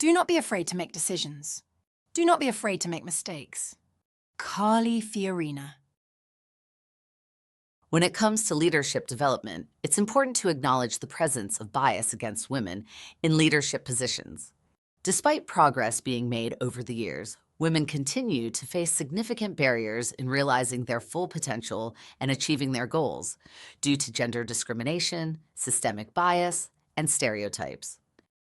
Do not be afraid to make decisions. Do not be afraid to make mistakes. Carly Fiorina. When it comes to leadership development, it's important to acknowledge the presence of bias against women in leadership positions. Despite progress being made over the years, women continue to face significant barriers in realizing their full potential and achieving their goals due to gender discrimination, systemic bias, and stereotypes.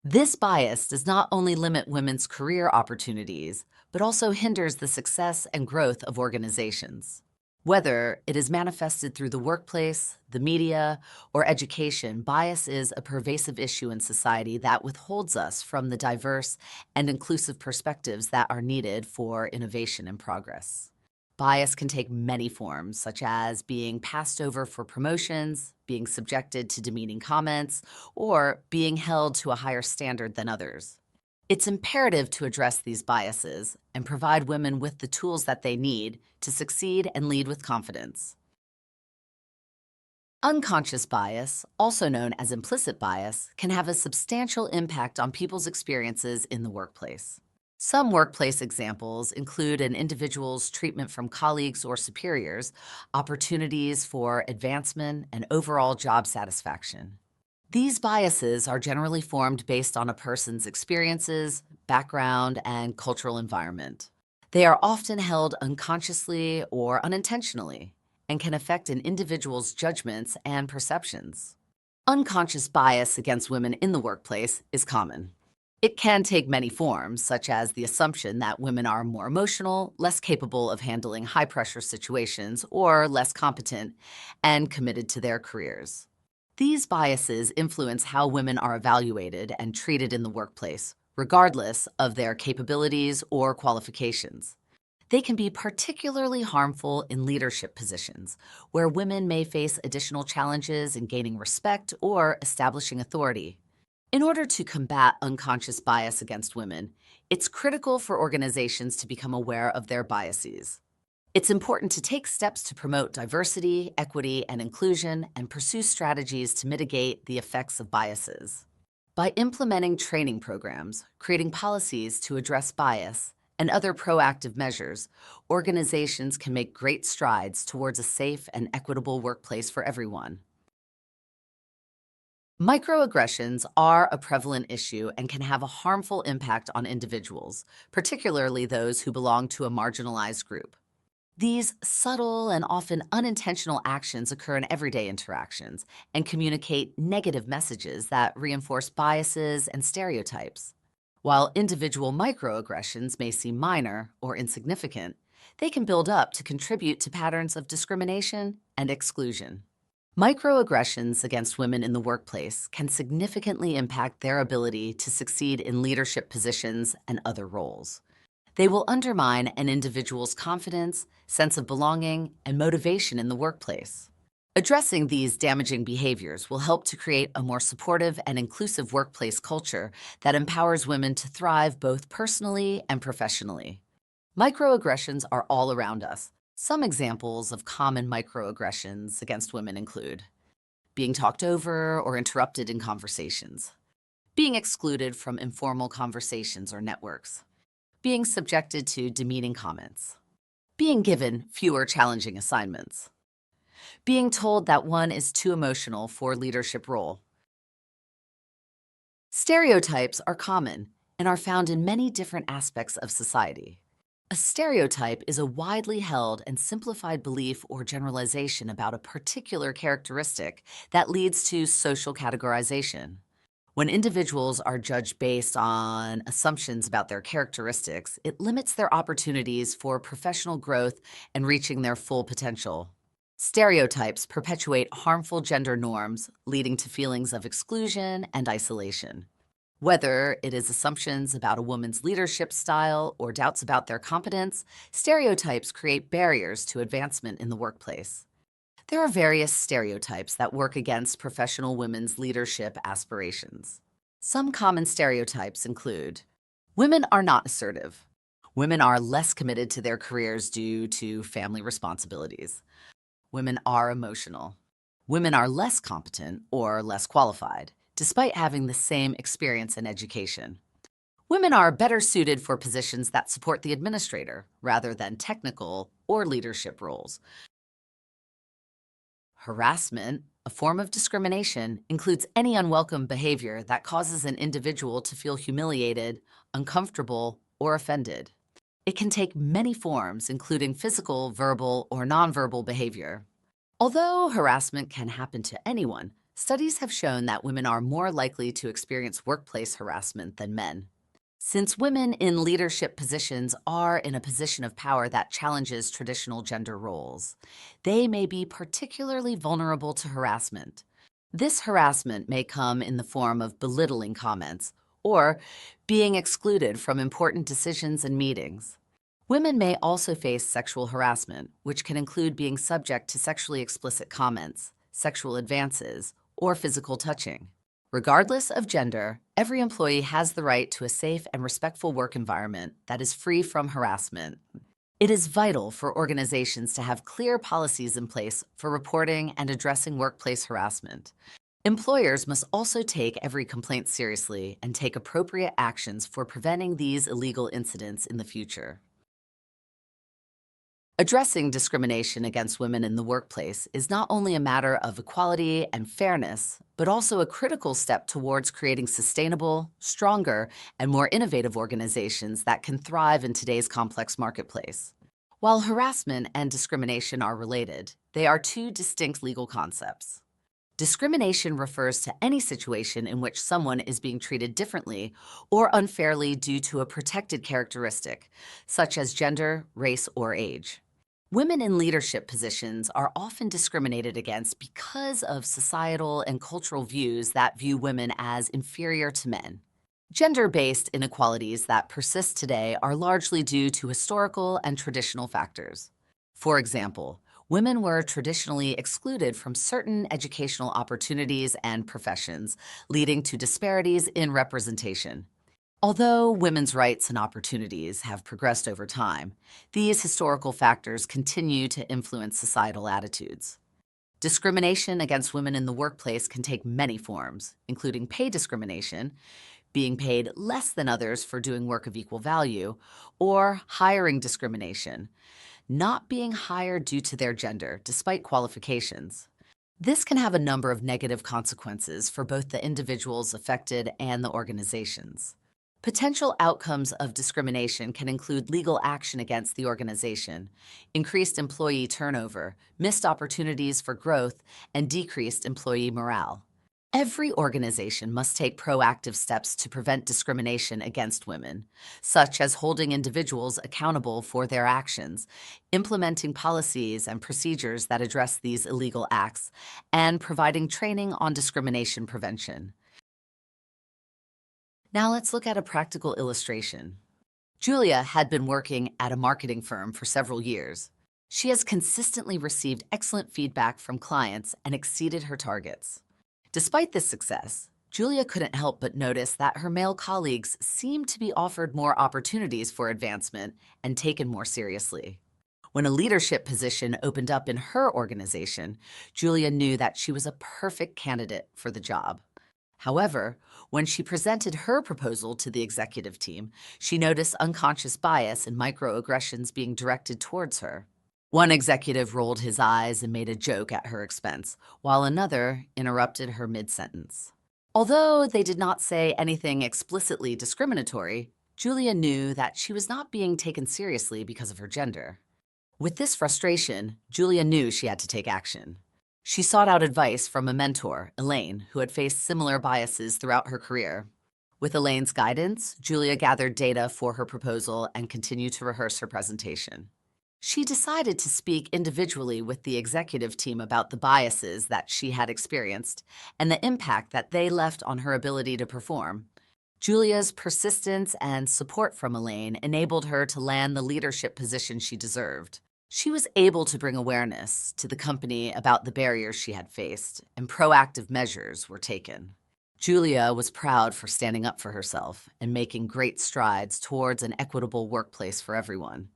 This bias does not only limit women's career opportunities, but also hinders the success and growth of organizations. Whether it is manifested through the workplace, the media, or education, bias is a pervasive issue in society that withholds us from the diverse and inclusive perspectives that are needed for innovation and progress. Bias can take many forms, such as being passed over for promotions, being subjected to demeaning comments, or being held to a higher standard than others. It's imperative to address these biases and provide women with the tools that they need to succeed and lead with confidence. Unconscious bias, also known as implicit bias, can have a substantial impact on people's experiences in the workplace. Some workplace examples include an individual's treatment from colleagues or superiors, opportunities for advancement, and overall job satisfaction. These biases are generally formed based on a person's experiences, background, and cultural environment. They are often held unconsciously or unintentionally and can affect an individual's judgments and perceptions. Unconscious bias against women in the workplace is common. It can take many forms, such as the assumption that women are more emotional, less capable of handling high-pressure situations, or less competent and committed to their careers. These biases influence how women are evaluated and treated in the workplace, regardless of their capabilities or qualifications. They can be particularly harmful in leadership positions, where women may face additional challenges in gaining respect or establishing authority. In order to combat unconscious bias against women, it's critical for organizations to become aware of their biases. It's important to take steps to promote diversity, equity, and inclusion and pursue strategies to mitigate the effects of biases. By implementing training programs, creating policies to address bias, and other proactive measures, organizations can make great strides towards a safe and equitable workplace for everyone. Microaggressions are a prevalent issue and can have a harmful impact on individuals, particularly those who belong to a marginalized group. These subtle and often unintentional actions occur in everyday interactions and communicate negative messages that reinforce biases and stereotypes. While individual microaggressions may seem minor or insignificant, they can build up to contribute to patterns of discrimination and exclusion. Microaggressions against women in the workplace can significantly impact their ability to succeed in leadership positions and other roles. They will undermine an individual's confidence, sense of belonging, and motivation in the workplace. Addressing these damaging behaviors will help to create a more supportive and inclusive workplace culture that empowers women to thrive both personally and professionally. Microaggressions are all around us. Some examples of common microaggressions against women include being talked over or interrupted in conversations, being excluded from informal conversations or networks, being subjected to demeaning comments, being given fewer challenging assignments, being told that one is too emotional for a leadership role. Stereotypes are common and are found in many different aspects of society. A stereotype is a widely held and simplified belief or generalization about a particular characteristic that leads to social categorization. When individuals are judged based on assumptions about their characteristics, it limits their opportunities for professional growth and reaching their full potential. Stereotypes perpetuate harmful gender norms, leading to feelings of exclusion and isolation. Whether it is assumptions about a woman's leadership style or doubts about their competence, stereotypes create barriers to advancement in the workplace. There are various stereotypes that work against professional women's leadership aspirations. Some common stereotypes include: women are not assertive. Women are less committed to their careers due to family responsibilities. Women are emotional. Women are less competent or less qualified, despite having the same experience and education. Women are better suited for positions that support the administrator rather than technical or leadership roles. Harassment, a form of discrimination, includes any unwelcome behavior that causes an individual to feel humiliated, uncomfortable, or offended. It can take many forms, including physical, verbal, or nonverbal behavior. Although harassment can happen to anyone, studies have shown that women are more likely to experience workplace harassment than men. Since women in leadership positions are in a position of power that challenges traditional gender roles, they may be particularly vulnerable to harassment. This harassment may come in the form of belittling comments or being excluded from important decisions and meetings. Women may also face sexual harassment, which can include being subject to sexually explicit comments, sexual advances, or physical touching. Regardless of gender, every employee has the right to a safe and respectful work environment that is free from harassment. It is vital for organizations to have clear policies in place for reporting and addressing workplace harassment. Employers must also take every complaint seriously and take appropriate actions for preventing these illegal incidents in the future. Addressing discrimination against women in the workplace is not only a matter of equality and fairness, but also a critical step towards creating sustainable, stronger, and more innovative organizations that can thrive in today's complex marketplace. While harassment and discrimination are related, they are two distinct legal concepts. Discrimination refers to any situation in which someone is being treated differently or unfairly due to a protected characteristic, such as gender, race, or age. Women in leadership positions are often discriminated against because of societal and cultural views that view women as inferior to men. Gender-based inequalities that persist today are largely due to historical and traditional factors. For example, women were traditionally excluded from certain educational opportunities and professions, leading to disparities in representation. Although women's rights and opportunities have progressed over time, these historical factors continue to influence societal attitudes. Discrimination against women in the workplace can take many forms, including pay discrimination, being paid less than others for doing work of equal value, or hiring discrimination, not being hired due to their gender despite qualifications. This can have a number of negative consequences for both the individuals affected and the organizations. Potential outcomes of discrimination can include legal action against the organization, increased employee turnover, missed opportunities for growth, and decreased employee morale. Every organization must take proactive steps to prevent discrimination against women, such as holding individuals accountable for their actions, implementing policies and procedures that address these illegal acts, and providing training on discrimination prevention. Now let's look at a practical illustration. Julia had been working at a marketing firm for several years. She has consistently received excellent feedback from clients and exceeded her targets. Despite this success, Julia couldn't help but notice that her male colleagues seemed to be offered more opportunities for advancement and taken more seriously. When a leadership position opened up in her organization, Julia knew that she was a perfect candidate for the job. However, when she presented her proposal to the executive team, she noticed unconscious bias and microaggressions being directed towards her. One executive rolled his eyes and made a joke at her expense, while another interrupted her mid-sentence. Although they did not say anything explicitly discriminatory, Julia knew that she was not being taken seriously because of her gender. With this frustration, Julia knew she had to take action. She sought out advice from a mentor, Elaine, who had faced similar biases throughout her career. With Elaine's guidance, Julia gathered data for her proposal and continued to rehearse her presentation. She decided to speak individually with the executive team about the biases that she had experienced and the impact that they left on her ability to perform. Julia's persistence and support from Elaine enabled her to land the leadership position she deserved. She was able to bring awareness to the company about the barriers she had faced, and proactive measures were taken. Julia was proud for standing up for herself and making great strides towards an equitable workplace for everyone.